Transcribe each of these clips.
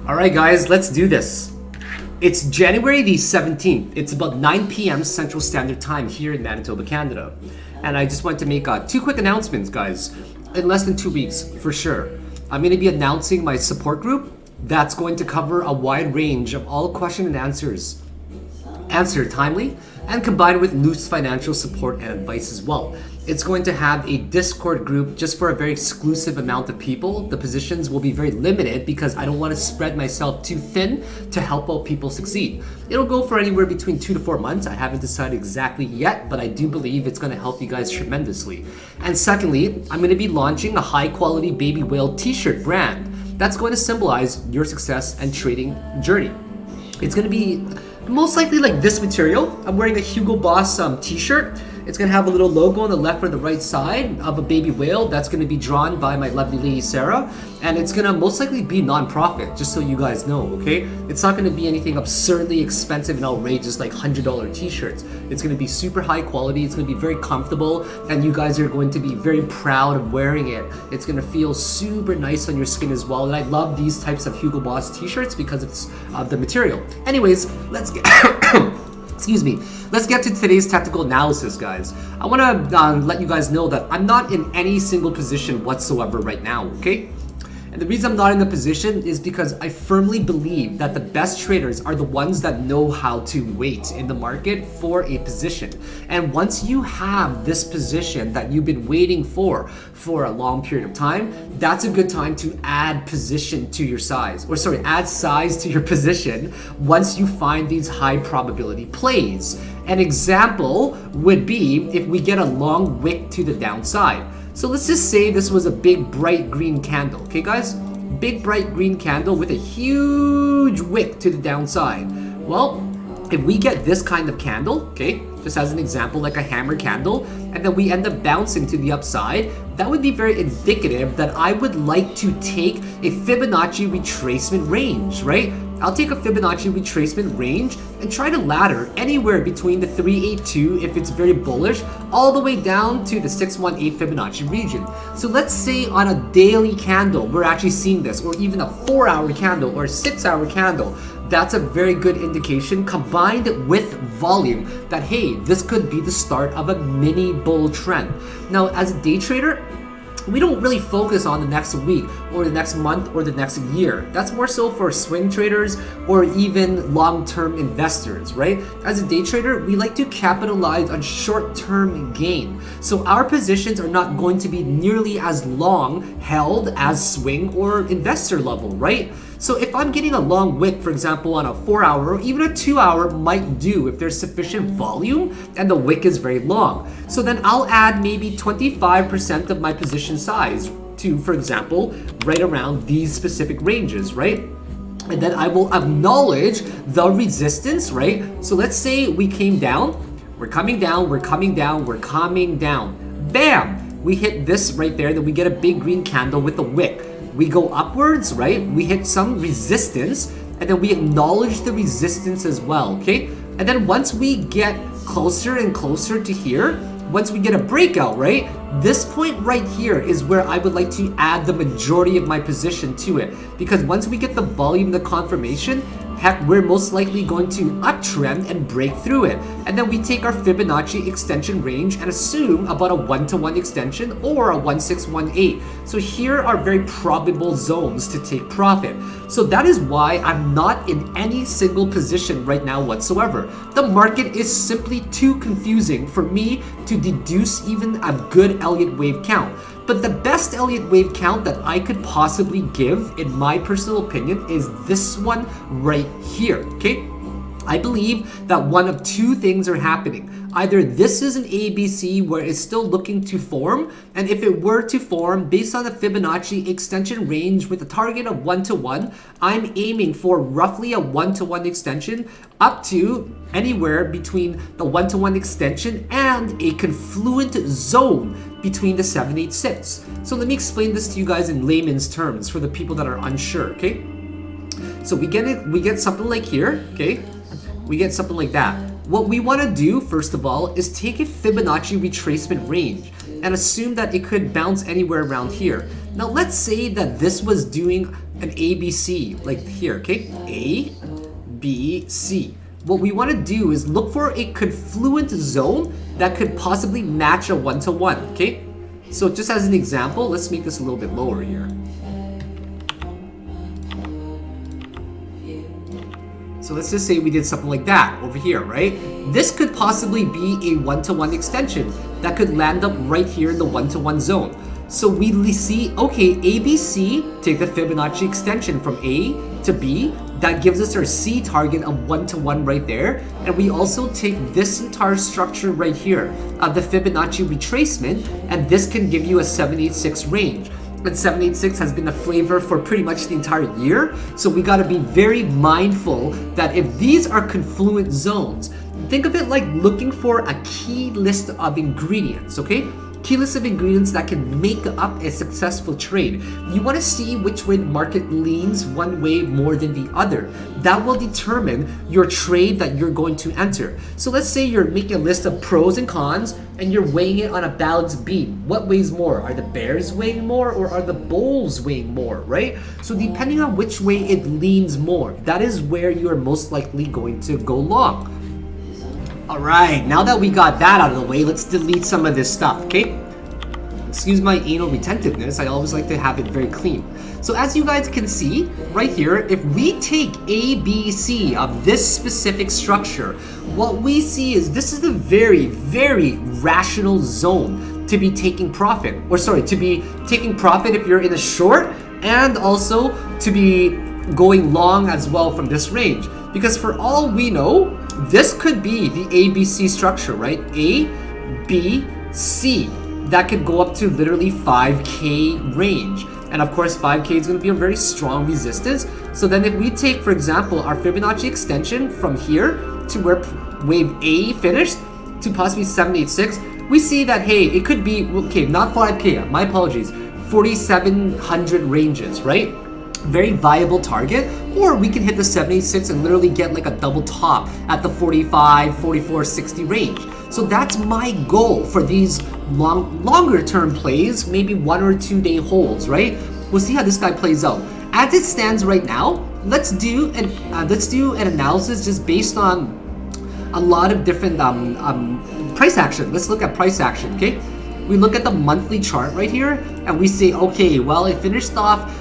Alright guys, let's do this. It's January the 17th. It's about 9 p.m. Central Standard Time here in Manitoba, Canada. And I just want to make two quick announcements, guys. In less than 2 weeks, for sure. I'm going to be announcing my support group that's going to cover a wide range of all question and answers. Answer timely and combined with loose financial support and advice as well. It's going to have a Discord group just for a very exclusive amount of people. The positions will be very limited because I don't want to spread myself too thin to help out people succeed. It'll go for anywhere between 2 to 4 months. I haven't decided exactly yet, but I do believe it's going to help you guys tremendously. And secondly, I'm going to be launching a high quality baby whale t-shirt brand that's going to symbolize your success and trading journey. It's going to be most likely like this material. I'm wearing a Hugo Boss t-shirt. It's going to have a little logo on the left or the right side of a baby whale that's going to be drawn by my lovely lady Sarah. And it's going to most likely be non-profit, just so you guys know, okay? It's not going to be anything absurdly expensive and outrageous like $100 t-shirts. It's going to be super high quality. It's going to be very comfortable and you guys are going to be very proud of wearing it. It's going to feel super nice on your skin as well. And I love these types of Hugo Boss t-shirts because it's the material. Anyways, let's get... Excuse me. Let's get to today's technical analysis, guys. I want to let you guys know that I'm not in any single position whatsoever right now, okay? And the reason I'm not in the position is because I firmly believe that the best traders are the ones that know how to wait in the market for a position. And once you have this position that you've been waiting for a long period of time, that's a good time to add position to your size, or sorry, add size to your position once you find these high probability plays. An example would be if we get a long wick to the downside. So let's just say this was a big bright green candle, okay guys? Big bright green candle with a huge wick to the downside. Well, if we get this kind of candle, okay, just as an example, like a hammer candle, and then we end up bouncing to the upside, that would be very indicative that I would like to take a Fibonacci retracement range, right? I'll take a Fibonacci retracement range and try to ladder anywhere between the 382 if it's very bullish, all the way down to the 618 Fibonacci region. So let's say on a daily candle, we're actually seeing this, or even a 4-hour candle or a 6-hour candle. That's a very good indication combined with volume that, hey, this could be the start of a mini bull trend. Now, as a day trader, we don't really focus on the next week or the next month or the next year. That's more so for swing traders or even long-term investors, right? As a day trader, we like to capitalize on short-term gain. So our positions are not going to be nearly as long held as swing or investor level, right? So if I'm getting a long wick, for example, on a 4-hour or even a 2-hour might do if there's sufficient volume and the wick is very long. So then I'll add maybe 25% of my position size to, for example, right around these specific ranges, right? And then I will acknowledge the resistance, right? So let's say we came down, we're coming down, we're coming down, we're coming down. Bam! We hit this right there, then we get a big green candle with a wick. We go upwards, right? We hit some resistance, and then we acknowledge the resistance as well, okay? And then once we get closer and closer to here, once we get a breakout, right? This point right here is where I would like to add the majority of my position to it. Because once we get the volume, the confirmation, heck, we're most likely going to uptrend and break through it. And then we take our Fibonacci extension range and assume about a 1-to-1 extension or a 1618. So here are very probable zones to take profit. So that is why I'm not in any single position right now whatsoever. The market is simply too confusing for me to deduce even a good Elliott wave count. But the best Elliott wave count that I could possibly give, in my personal opinion, is this one right here, okay? I believe that one of two things are happening. Either this is an ABC where it's still looking to form, and if it were to form based on the Fibonacci extension range with a target of 1-to-1, I'm aiming for roughly a 1-to-1 extension up to anywhere between the 1-to-1 extension and a confluent zone between the 786. So let me explain this to you guys in layman's terms for the people that are unsure, okay? So we get something like here, okay? We get something like that. What we want to do, first of all, is take a Fibonacci retracement range and assume that it could bounce anywhere around here. Now let's say that this was doing an ABC, like here, okay? A, B, C. What we want to do is look for a confluent zone that could possibly match a one-to-one, okay? So just as an example, let's make this a little bit lower here. So let's just say we did something like that over here, right? This could possibly be a one-to-one extension that could land up right here in the one-to-one zone. So we see, okay, ABC, take the Fibonacci extension from A to B. That gives us our C target of one-to-one right there. And we also take this entire structure right here of the Fibonacci retracement, and this can give you a 786 range. And 786 has been the flavor for pretty much the entire year. So we got to be very mindful that if these are confluent zones, think of it like looking for a key list of ingredients, okay? Key list of ingredients that can make up a successful trade. You want to see which way the market leans one way more than the other. That will determine your trade that you're going to enter. So let's say you're making a list of pros and cons and you're weighing it on a balanced beam. What weighs more? Are the bears weighing more or are the bulls weighing more, right? So depending on which way it leans more, that is where you're most likely going to go long. All right, now that we got that out of the way, let's delete some of this stuff, okay? Excuse my anal retentiveness, I always like to have it very clean. So as you guys can see, right here, if we take A, B, C of this specific structure, what we see is this is a very, very rational zone to be taking profit. Or sorry, to be taking profit if you're in a short, and also to be going long as well from this range. Because for all we know, this could be the ABC structure, right? A, B, C. That could go up to literally 5K range. And of course, 5K is going to be a very strong resistance. So then if we take, for example, our Fibonacci extension from here to where wave A finished to possibly 786, we see that, hey, it could be, okay, not 5K, my apologies, 4,700 ranges, right? Very viable target. Or we can hit the 786 and literally get like a double top at the 45, 44, 60 range. So that's my goal for these longer term plays, maybe 1 or 2 day holds, right? We'll see how this guy plays out. As it stands right now, let's do an analysis just based on a lot of different price action. Let's look at price action, okay? We look at the monthly chart right here and we say, okay, well, it finished off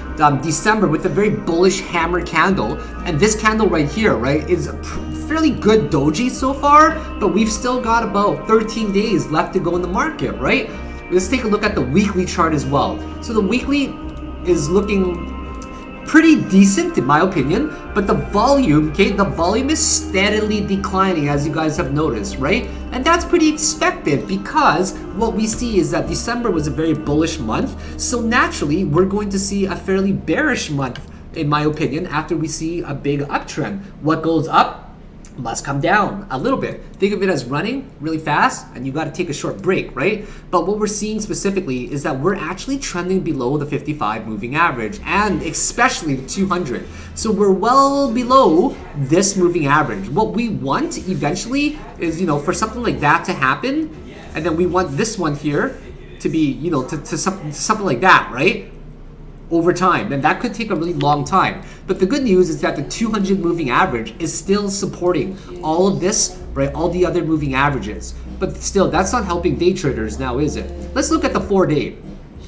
December with a very bullish hammer candle, and this candle right here, right, is a fairly good doji so far, but we've still got about 13 days left to go in the market, right? Let's take a look at the weekly chart as well. So the weekly is looking pretty decent in my opinion, but the volume, okay, the volume is steadily declining as you guys have noticed, right? And that's pretty expected because what we see is that December was a very bullish month, so naturally we're going to see a fairly bearish month in my opinion after we see a big uptrend. What goes up must come down a little bit. Think of it as running really fast and you got to take a short break, right? But what we're seeing specifically is that we're actually trending below the 55 moving average and especially the 200. So we're well below this moving average. What we want eventually is, you know, for something like that to happen, and then we want this one here to be, you know, to something like that, right? Over time, and that could take a really long time. But the good news is that the 200 moving average is still supporting all of this, right? All the other moving averages. But still, that's not helping day traders now, is it? Let's look at the 4-day.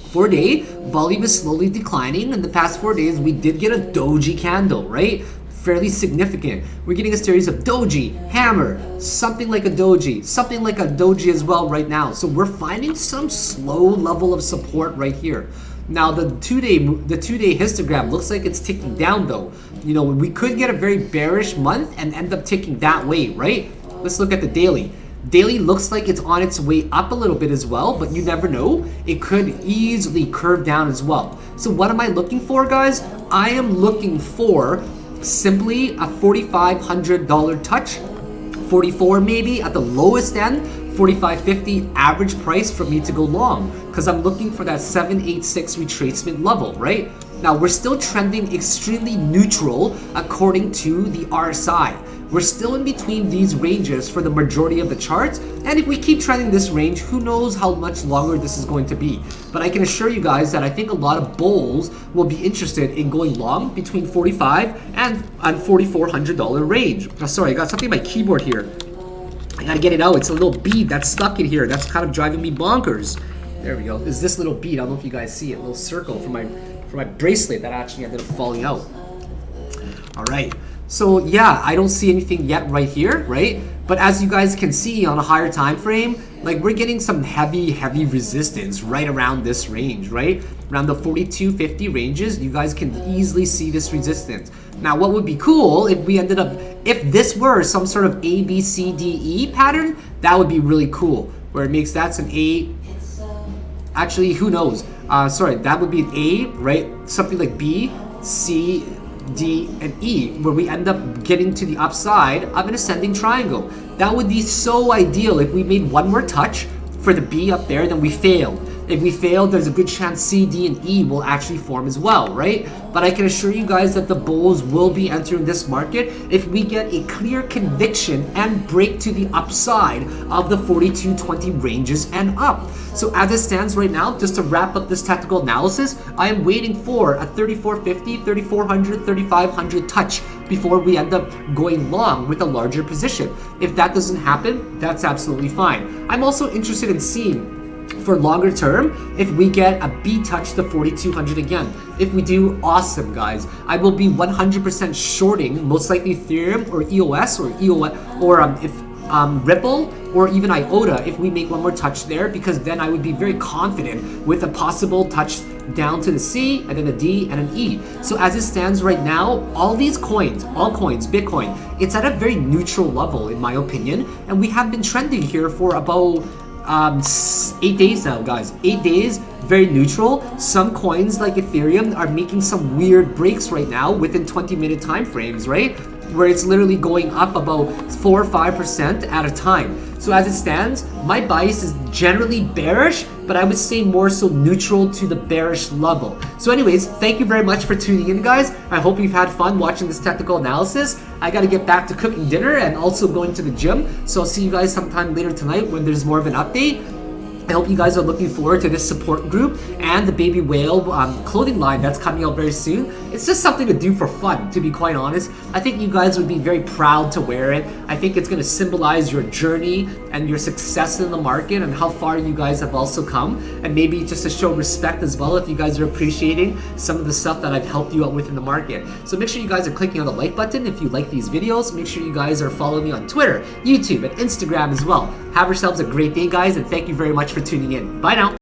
4-day volume is slowly declining. In the past 4 days, we did get a doji candle, right? Fairly significant. We're getting a series of doji, hammer, something like a doji as well right now. So we're finding some slow level of support right here. Now the 2-day histogram looks like it's ticking down though. You know, we could get a very bearish month and end up ticking that way, right? Let's look at the daily. Daily looks like it's on its way up a little bit as well, but you never know. It could easily curve down as well. So what am I looking for, guys? I am looking for simply a $4,500 touch, 44 maybe at the lowest end, 45.50 average price for me to go long, because I'm looking for that 786 retracement level, right? Now, we're still trending extremely neutral according to the RSI. We're still in between these ranges for the majority of the charts, and if we keep trending this range, who knows how much longer this is going to be. But I can assure you guys that I think a lot of bulls will be interested in going long between $45 and $4,400 range. Oh, sorry, I got something on my keyboard here. I gotta get it out. It's a little bead that's stuck in here. That's kind of driving me bonkers. There we go. It's this little bead. I don't know if you guys see it. A little circle for my bracelet that actually ended up falling out. All right. So yeah, I don't see anything yet right here, right? But as you guys can see on a higher time frame, like we're getting some heavy resistance right around this range, right? Around the 42.50 ranges, you guys can easily see this resistance. Now, what would be cool if we ended up, if this were some sort of A, B, C, D, E pattern, that would be really cool. Where it makes that's an A, actually, who knows? Sorry, that would be an A, right? Something like B, C, D, and E, where we end up getting to the upside of an ascending triangle. That would be so ideal if we made one more touch for the B up there, then we failed. If we fail, there's a good chance C, D, and E will actually form as well, right? But I can assure you guys that the bulls will be entering this market if we get a clear conviction and break to the upside of the 42.20 ranges and up. So as it stands right now, just to wrap up this technical analysis, I am waiting for a 3450, 3400, 3500 touch before we end up going long with a larger position. If that doesn't happen, that's absolutely fine. I'm also interested in seeing for longer term, if we get a B touch the 4200 again. If we do, awesome guys. I will be 100% shorting most likely Ethereum or EOS or Ripple or even IOTA if we make one more touch there, because then I would be very confident with a possible touch down to the C and then a D and an E. So as it stands right now, all these coins, all coins, Bitcoin, it's at a very neutral level in my opinion, and we have been trending here for about 8 days now, guys. 8 days, very neutral. Some coins like Ethereum are making some weird breaks right now within 20-minute time frames, right? Where it's literally going up about 4 or 5% at a time. So as it stands, my bias is generally bearish, but I would say more so neutral to the bearish level. So anyways, thank you very much for tuning in, guys. I hope you've had fun watching this technical analysis. I gotta get back to cooking dinner and also going to the gym. So I'll see you guys sometime later tonight when there's more of an update. I hope you guys are looking forward to this support group and the Baby Whale clothing line that's coming out very soon. It's just something to do for fun, to be quite honest. I think you guys would be very proud to wear it. I think it's going to symbolize your journey and your success in the market and how far you guys have also come. And maybe just to show respect as well if you guys are appreciating some of the stuff that I've helped you out with in the market. So make sure you guys are clicking on the like button if you like these videos. Make sure you guys are following me on Twitter, YouTube, and Instagram as well. Have yourselves a great day, guys, and thank you very much for tuning in. Bye now.